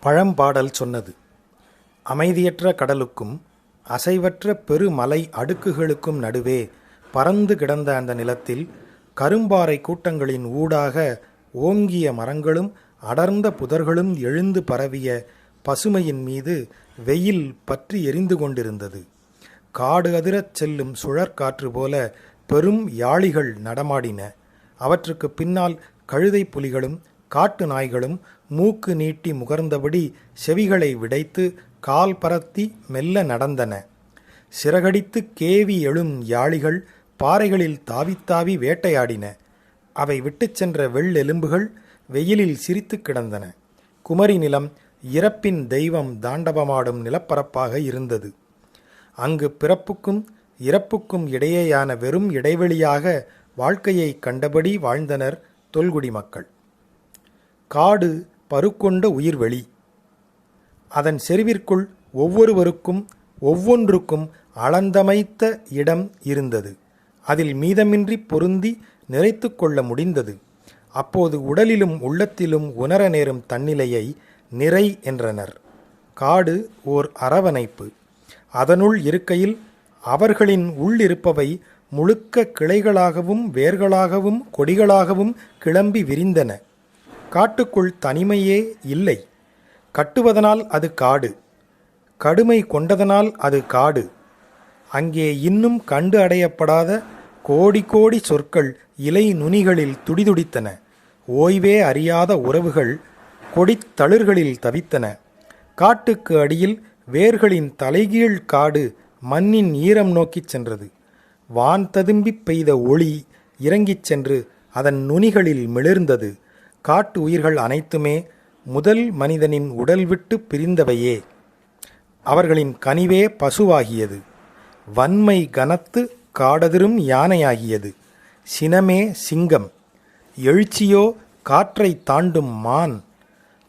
பழம்பாடல் சொன்னது. அமைதியற்ற கடலுக்கும் அசைவற்ற பெருமலை அடுக்குகளுக்கும் நடுவே பரந்து கிடந்த அந்த நிலத்தில் கரும்பாறை கூட்டங்களின் ஊடாக ஓங்கிய மரங்களும் அடர்ந்த புதர்களும் எழுந்து பரவிய பசுமையின் மீது வெயில் பற்றி எரிந்து கொண்டிருந்தது. காடு அதிரச் செல்லும் சுழற்காற்று போல பெரும் யாளிகள் நடமாடின. அவற்றுக்கு பின்னால் கழுதை புலிகளும் காட்டு நாய்களும் மூக்கு நீட்டி முகர்ந்தபடி செவிகளை விடைத்து கால் பரத்தி மெல்ல நடந்தன. சிறகடித்து கேவி எழும் யாளிகள் பாறைகளில் தாவித்தாவி வேட்டையாடின. அவை விட்டுச் சென்ற வெள்ளெலும்புகள் வெயிலில் சிரித்து கிடந்தன. குமரி நிலம் இறப்பின் தெய்வம் தாண்டவமாடும் நிலப்பரப்பாக இருந்தது. அங்கு பிறப்புக்கும் இறப்புக்கும் இடையேயான வெறும் இடைவெளியாக வாழ்க்கையை கண்டபடி வாழ்ந்தனர் தொல்குடி மக்கள். காடு பருக்கொண்ட உயிர்வெளி. அதன் செறிவிற்குள் ஒவ்வொருவருக்கும் ஒவ்வொன்றுக்கும் அளந்தமைத்த இடம் இருந்தது. அதில் மீதமின்றி பொருந்தி நிறைத்து கொள்ள முடிந்தது. அப்போது உடலிலும் உள்ளத்திலும் உணர நேரும் தன்னிலையை நிறை என்றனர். காடு ஓர் அரவணைப்பு. அதனுள் இருக்கையில் அவர்களின் உள்ளிருப்பவை முழுக்க கிளைகளாகவும் வேர்களாகவும் கொடிகளாகவும் கிளம்பி விரிந்தன. காட்டுக்குள் தனிமையே இல்லை. கட்டுவதனால் அது காடு, கடுமை கொண்டதனால் அது காடு. அங்கே இன்னும் கண்டு அடையப்படாத கோடி கோடி சொற்கள் இலை நுனிகளில் துடிதுடித்தன. ஓய்வே அறியாத உறவுகள் கொடித்தளிர்களில் தவித்தன. காட்டுக்கு அடியில் வேர்களின் தலைகீழ் காடு மண்ணின் ஈரம் நோக்கிச் சென்றது. வான் ததும்பி பெய்த ஒளி இறங்கிச் சென்று அதன் நுனிகளில் மிளிர்ந்தது. காட்டு உயிர்கள் அனைத்துமே முதல் மனிதனின் உடல் விட்டு பிரிந்தவையே. அவர்களின் கனிவே பசுவாகியது. வன்மை கனத்து காடதிரும் யானையாகியது. சினமே சிங்கம். எழுச்சியோ காற்றை தாண்டும் மான்.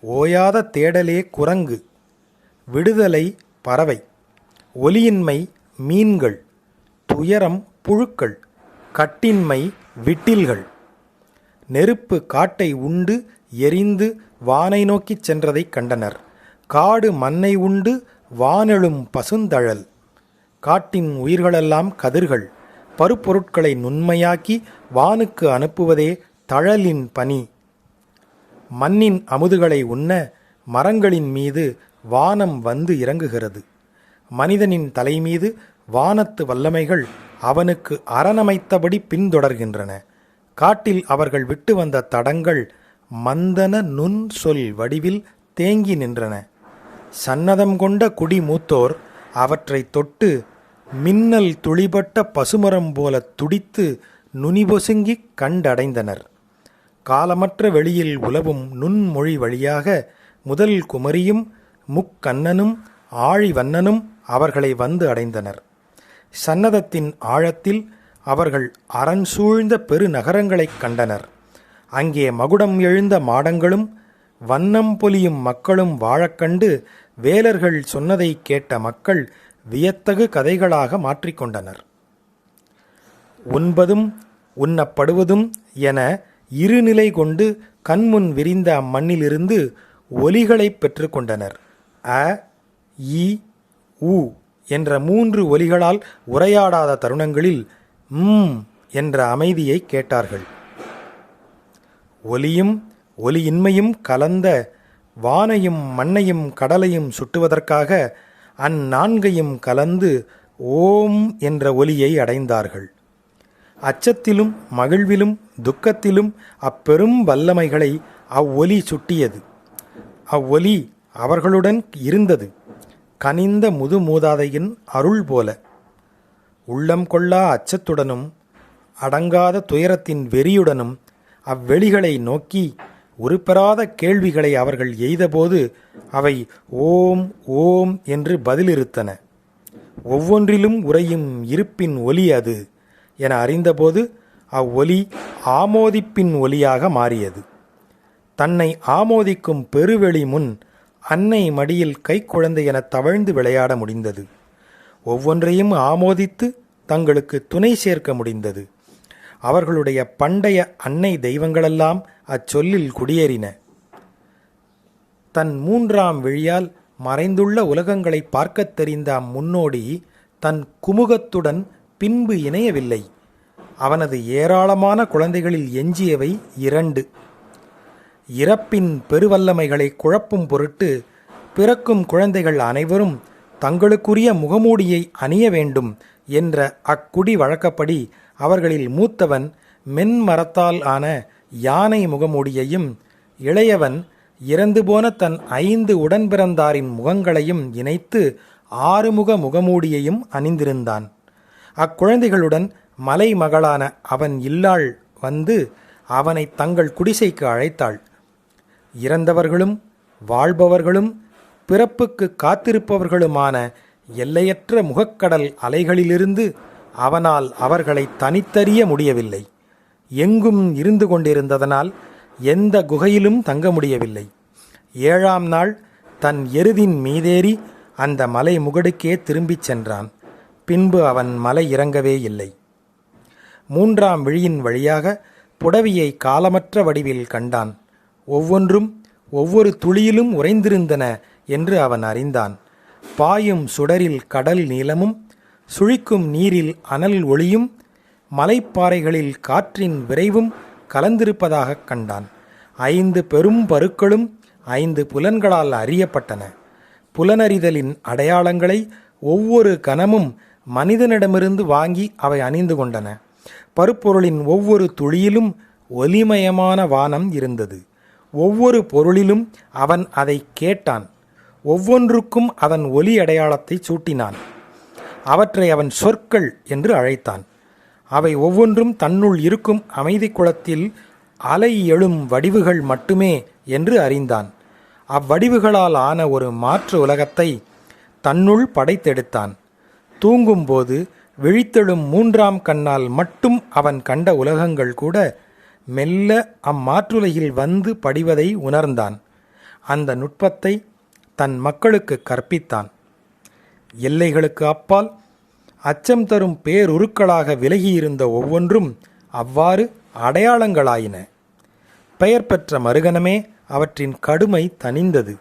ஓயாத தேடலே குரங்கு. விடுதலை பறவை. ஒலியின்மை மீன்கள். துயரம் புழுக்கள். கட்டின்மை விட்டில்கள். நெருப்பு காட்டை உண்டு எரிந்து வானை நோக்கிச் சென்றதை கண்டனர். காடு மண்ணை உண்டு வானெழும் பசுந்தழல். காட்டின் உயிர்களெல்லாம் கதிர்கள். பருப்பொருட்களை நுண்மையாக்கி வானுக்கு அனுப்புவதே தழலின் பணி. மண்ணின் அமுதுகளை உண்ண மரங்களின் மீது வானம் வந்து இறங்குகிறது. மனிதனின் தலைமீது வானத்து வல்லமைகள் அவனுக்கு அரணமைத்தபடி பின்தொடர்கின்றன. காட்டில் அவர்கள் விட்டு வந்த தடங்கள் மந்தன நுண் சொல் வடிவில் தேங்கி நின்றன. சன்னதம் கொண்ட குடி மூத்தோர் அவற்றை தொட்டு மின்னல் துளிபட்ட பசுமரம் போல துடித்து நுனிபொசுங்கி கண்டடைந்தனர். காலமற்ற வெளியில் உலவும் நுண்மொழி வழியாக முதல் குமரியும் முக்கண்ணனும் ஆழிவண்ணனும் அவர்களை வந்து அடைந்தனர். சன்னதத்தின் ஆழத்தில் அவர்கள் அரண் சூழ்ந்த பெருநகரங்களைக் கண்டனர். அங்கே மகுடம் எழுந்த மாடங்களும் வண்ணம் பொலியும் மக்களும் வாழக்கண்டு வேலர்கள் சொன்னதை கேட்ட மக்கள் வியத்தகு கதைகளாக மாற்றிக்கொண்டனர். உண்பதும் உண்ணப்படுவதும் என இருநிலை கொண்டு கண்முன் விரிந்த அம்மண்ணிலிருந்து ஒலிகளை பெற்றுக்கொண்டனர். அ, இ, உ என்ற 3 ஒலிகளால் உரையாடாத தருணங்களில் என்ற அமைதியை கேட்டார்கள். ஒலியும் ஒலியின்மையும் கலந்த வானையும் மண்ணையும் கடலையும் சுட்டுவதற்காக அந்நான்கையும் கலந்து ஓம் என்ற ஒலியை அடைந்தார்கள். அச்சத்திலும் மகிழ்விலும் துக்கத்திலும் அப்பெரும் வல்லமைகளை அவ்வொலி சுட்டியது. அவ்வொலி அவர்களுடன் இருந்தது. கனிந்த முதுமூதாதையின் அருள் போல. உள்ளம் கொள்ளா அச்சத்துடனும் அடங்காத துயரத்தின் வெறியுடனும் அவ்வெளிகளை நோக்கி உருப்பெறாத கேள்விகளை அவர்கள் எய்தபோது அவை ஓம் ஓம் என்று பதிலிருத்தன. ஒவ்வொன்றிலும் உறையும் இருப்பின் ஒலி அது என அறிந்தபோது அவ்வொலி ஆமோதிப்பின் ஒலியாக மாறியது. தன்னை ஆமோதிக்கும் பெருவெளி முன் அன்னை மடியில் கைக்குழந்தை என தவழ்ந்து விளையாட முடிந்தது. ஒவ்வொன்றையும் ஆமோதித்து தங்களுக்கு துணை சேர்க்க முடிந்தது. அவர்களுடைய பண்டைய அன்னை தெய்வங்களெல்லாம் அச்சொல்லில் குடியேறின. தன் 3ஆம் விழியால் மறைந்துள்ள உலகங்களை பார்க்கத் தெரிந்த அம்முன்னோடி தன் குமுகத்துடன் பின்பு இணையவில்லை. அவனது ஏராளமான குழந்தைகளில் எஞ்சியவை 2. இறப்பின் பெருவல்லமைகளை குழப்பும் பொருட்டு பிறக்கும் குழந்தைகள் அனைவரும் தங்களுக்குரிய முகமூடியை அணிய வேண்டும் என்ற அக்குடி வழக்கப்படி அவர்களில் மூத்தவன் மென்மரத்தால் ஆன யானை முகமூடியையும், இளையவன் இறந்து போன தன் 5 உடன்பிறந்தாரின் முகங்களையும் இணைத்து 6 முக முகமூடியையும் அணிந்திருந்தான். அக்குழந்தைகளுடன் மலைமகளான அவன் இல்லாள் வந்து அவனை தங்கள் குடிசைக்கு அழைத்தாள். இறந்தவர்களும் வாழ்பவர்களும் பிறப்புக்கு காத்திருப்பவர்களுமான எல்லையற்ற முகக்கடல் அலைகளிலிருந்து அவனால் அவர்களை தனித்தறிய முடியவில்லை. எங்கும் இருந்து கொண்டிருந்ததனால் எந்த குகையிலும் தங்க முடியவில்லை. 7ஆம் நாள் தன் எருதின் மீதேறி அந்த மலை முகடுக்கே திரும்பிச் சென்றான். பின்பு அவன் மலை இறங்கவே இல்லை. 3ஆம் விழியின் வழியாக புடவியை காலமற்ற வடிவில் கண்டான். ஒவ்வொன்றும் ஒவ்வொரு துளியிலும் உறைந்திருந்தன என்று அவன் அறிந்தான். பாயும் சுடரில் கடல் நீளமும், சுழிக்கும் நீரில் அனல் ஒளியும், மலைப்பாறைகளில் காற்றின் விரைவும் கலந்திருப்பதாகக் கண்டான். 5 பெரும் பருக்களும் 5 புலன்களால் அறியப்பட்டன. புலனறிதலின் அடையாளங்களை ஒவ்வொரு கணமும் மனிதனிடமிருந்து வாங்கி அவை அணிந்து கொண்டன. பருப்பொருளின் ஒவ்வொரு துளியிலும் ஒலிமயமான வானம் இருந்தது. ஒவ்வொரு பொருளிலும் அவன் அதை கேட்டான். ஒவ்வொன்றுக்கும் அதன் ஒலி அடையாளத்தை சூட்டினான். அவற்றை அவன் சொற்கள் என்று அழைத்தான். அவை ஒவ்வொன்றும் தன்னுள் இருக்கும் அமைதி குளத்தில் அலை எழும் வடிவுகள் மட்டுமே என்று அறிந்தான். அவ்வடிவுகளால் ஆன ஒரு மாற்று உலகத்தை தன்னுள் படைத்தெடுத்தான். தூங்கும்போது விழித்தெழும் 3ஆம் கண்ணால் மட்டும் அவன் கண்ட உலகங்கள் கூட மெல்ல அம்மாற்றுலகில் வந்து படிவதை உணர்ந்தான். அந்த நுட்பத்தை தன் மக்களுக்கு கற்பித்தான். எல்லைகளுக்கு அப்பால் அச்சம் தரும் பேருருக்களாக விலகியிருந்த ஒவ்வொன்றும் அவ்வாறு அடையாளங்களாயின. பெயர் பெற்ற மறுகணமே அவற்றின் கடுமை தணிந்தது.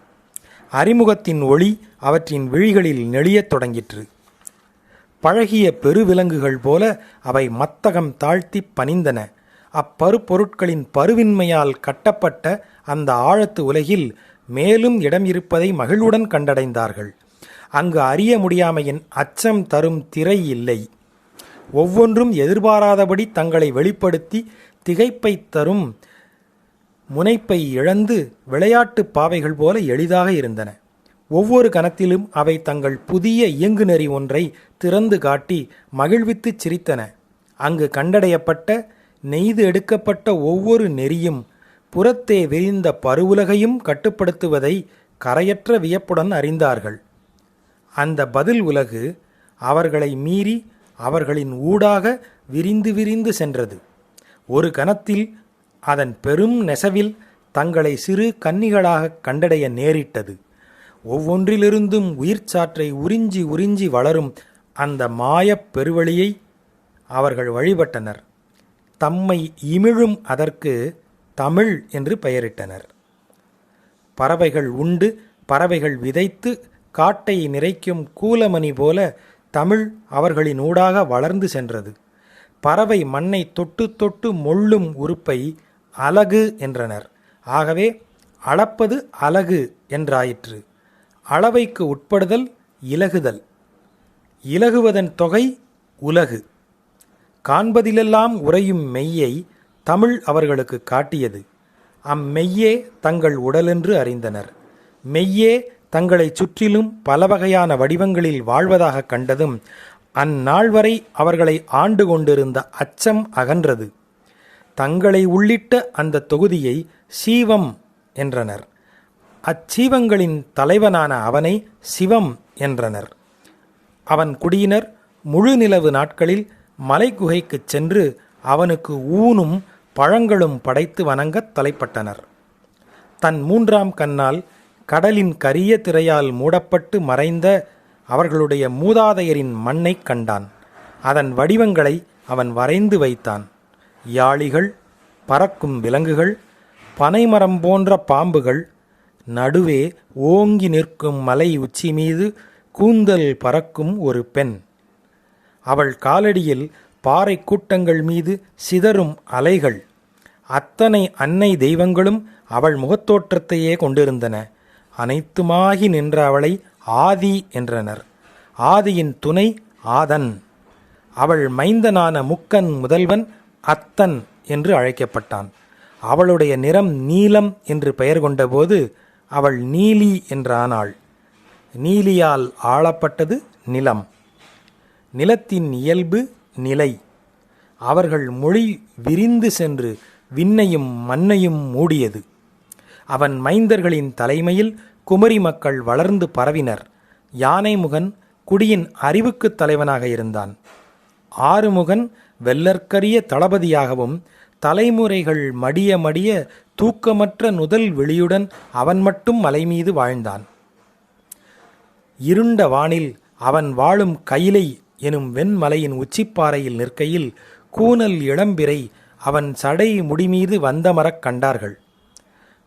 அறிமுகத்தின் ஒளி அவற்றின் விழிகளில் நெளியத் தொடங்கிற்று. பழகிய பெருவிலங்குகள் போல அவை மத்தகம் தாழ்த்தி பணிந்தன. அப்பருப்பொருட்களின் பருவின்மையால் கட்டப்பட்ட அந்த ஆழத்து உலகில் மேலும் இடம் இருப்பதை மகிழ்வுடன் கண்டடைந்தார்கள். அங்கு அறிய முடியாமையின் அச்சம் தரும் திரை இல்லை. ஒவ்வொன்றும் எதிர்பாராதபடி தங்களை வெளிப்படுத்தி திகைப்பை தரும் முனைப்பை இழந்து விளையாட்டு பாவைகள் போல எளிதாக இருந்தன. ஒவ்வொரு கணத்திலும் அவை தங்கள் புதிய இயங்குநெறி ஒன்றை திறந்து காட்டி மகிழ்வித்துச் சிரித்தன. அங்கு கண்டடையப்பட்ட நெய்து எடுக்கப்பட்ட ஒவ்வொரு நெறியும் புறத்தே விரிந்த பருவுலகையும் கட்டுப்படுத்துவதை கரையற்ற வியப்புடன் அறிந்தார்கள். அந்த பதில் உலகு அவர்களை மீறி அவர்களின் ஊடாக விரிந்து விரிந்து சென்றது. ஒரு கணத்தில் அதன் பெரும் நெசவில் தங்களை சிறு கன்னிகளாக கண்டடைய நேரிட்டது. ஒவ்வொன்றிலிருந்தும் உயிர்ச்சாற்றை உறிஞ்சி உறிஞ்சி வளரும் அந்த மாயப் பெருவழியை அவர்கள் வழிபட்டனர். தம்மை இமிழும் அதற்கு தமிழ் என்று பெயரிட்டனர். பறவைகள் உண்டு, பறவைகள் விதைத்து காட்டை நிறைக்கும் கூலமணி போல தமிழ் அவர்களின் ஊடாக வளர்ந்து சென்றது. பறவை மண்ணை தொட்டு தொட்டு மொள்ளும் உறுப்பை அலகு என்றனர். ஆகவே அளப்பது அலகு என்றாயிற்று. அளவைக்கு உட்படுதல் இலகுதல். இலகுவதன் தொகை உலகு. காண்பதிலெல்லாம் உறையும் மெய்யை தமிழ் அவர்களுக்கு காட்டியது. அம்மெய்யே தங்கள் உடலென்று அறிந்தனர். மெய்யே தங்களைச் சுற்றிலும் பல வகையான வடிவங்களில் வாழ்வதாக கண்டதும் அந்நாள் வரை அவர்களை ஆண்டு கொண்டிருந்த அச்சம் அகன்றது. தங்களை உள்ளிட்ட அந்த தொகுதியை சீவம் என்றனர். அச்சீவங்களின் தலைவனான அவனை சிவம் என்றனர். அவன் குடியினர் முழு நிலவு நாட்களில் மலைக்குகைக்குச் சென்று அவனுக்கு ஊனும் பழங்களும் படைத்து வணங்கத் தலைப்பட்டனர். தன் 3ஆம் கண்ணால் கடலின் கரிய திரையால் மூடப்பட்டு மறைந்த அவர்களுடைய மூதாதையரின் மண்ணைக் கண்டான். அதன் வடிவங்களை அவன் வரைந்து வைத்தான். யாளிகள், பறக்கும் விலங்குகள், பனைமரம் போன்ற பாம்புகள், நடுவே ஓங்கி நிற்கும் மலை உச்சி மீது கூந்தல் பறக்கும் ஒரு பெண். அவள் காலடியில் பாறை கூட்டங்கள் மீது சிதறும் அலைகள். அத்தனை அன்னை தெய்வங்களும் அவள் முகத்தோற்றத்தையே கொண்டிருந்தன. அனைத்துமாகி நின்ற அவளை ஆதி என்றனர். ஆதியின் துணை ஆதன். அவள் மைந்தனான முக்கன் முதல்வன் அத்தன் என்று அழைக்கப்பட்டான். அவளுடைய நிறம் நீலம் என்று பெயர் கொண்டபோது அவள் நீலி என்றானாள். நீலியால் ஆளப்பட்டது நிலம். நிலத்தின் இயல்பு நிலை. அவர்கள் மொழி விரிந்து சென்று விண்ணையும் மண்ணையும் மூடியது. அவன் மைந்தர்களின் தலைமையில் குமரி மக்கள் வளர்ந்து பரவினர். யானைமுகன் குடியின் அறிவுக்குத் தலைவனாக இருந்தான். ஆறுமுகன் வெள்ளற்கரிய தளபதியாகவும், தலைமுறைகள் மடிய மடிய தூக்கமற்ற நுதல் வெளியுடன் அவன் மட்டும் மலைமீது வாழ்ந்தான். இருண்ட வானில் அவன் வாழும் கயிலை எனும் வெண்மலையின் உச்சிப்பாறையில் நிற்கையில் கூனல் இளம்பிறை அவன் சடை முடிமீது வந்தமரக் கண்டார்கள்.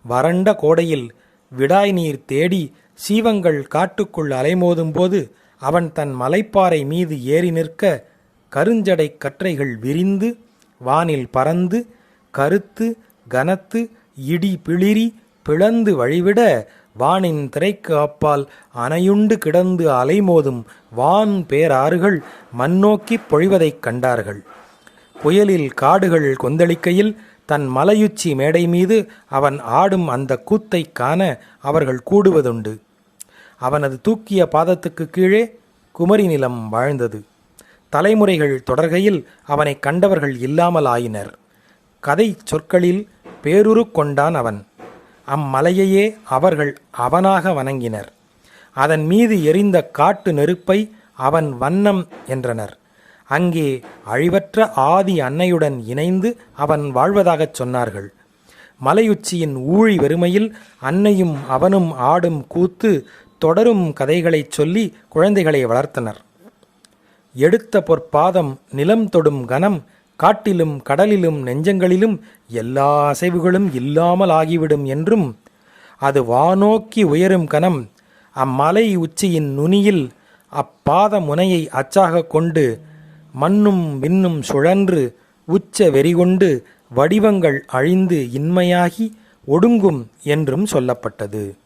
வறண்ட கோடையில் விடாய் நீர் தேடி சீவங்கள் காட்டுக்குள் அலைமோதும் போது அவன் தன் மலைப்பாறை மீது ஏறி நிற்க கருஞ்சடை கற்றைகள் விரிந்து வானில் பறந்து கருத்து கனத்து இடி பிளிரி பிளந்து வழிவிட வானின் திரைக்கு அப்பால் அணையுண்டு கிடந்து அலைமோதும் வான் பேராறுகள் மண்ணோக்கிப் பொழிவதைக் கண்டார்கள். புயலில் காடுகள் கொந்தளிக்கையில் தன் மலையுச்சி மேடை மீது அவன் ஆடும் அந்த கூத்தைக் காண அவர்கள் கூடுவதுண்டு. அவனது தூக்கிய பாதத்துக்கு கீழே குமரி நிலம் வாழ்ந்தது. தலைமுறைகள் தொடர்கையில் அவனை கண்டவர்கள் இல்லாமல் ஆயினர். கதை சொற்களில் பேருரு கொண்டான் அவன். அம்மலையையே அவர்கள் அவனாக வணங்கினர். அதன் மீது எரிந்த காட்டு நெருப்பை அவன் வண்ணம் என்றனர். அங்கே அழிவற்ற ஆதி அன்னையுடன் இணைந்து அவன் வாழ்வதாகச் சொன்னார்கள். மலையுச்சியின் ஊழி வெறுமையில் அன்னையும் அவனும் ஆடும் கூத்து தொடரும் கதைகளைச் சொல்லி குழந்தைகளை வளர்த்தனர். எடுத்த பொற்பாதம் நிலம் தொடும் கணம் காட்டிலும் கடலிலும் நெஞ்சங்களிலும் எல்லா அசைவுகளும் இல்லாமல் ஆகிவிடும் என்றும், அது வானோக்கி உயரும் கணம் அம்மலை உச்சியின் நுனியில் அப்பாத முனையை அச்சாக கொண்டு மண்ணும் விண்ணும் சுழன்று உச்ச வெறிகொண்டு வடிவங்கள் அழிந்து இன்மையாகி ஒடுங்கும் என்றும் சொல்லப்பட்டது.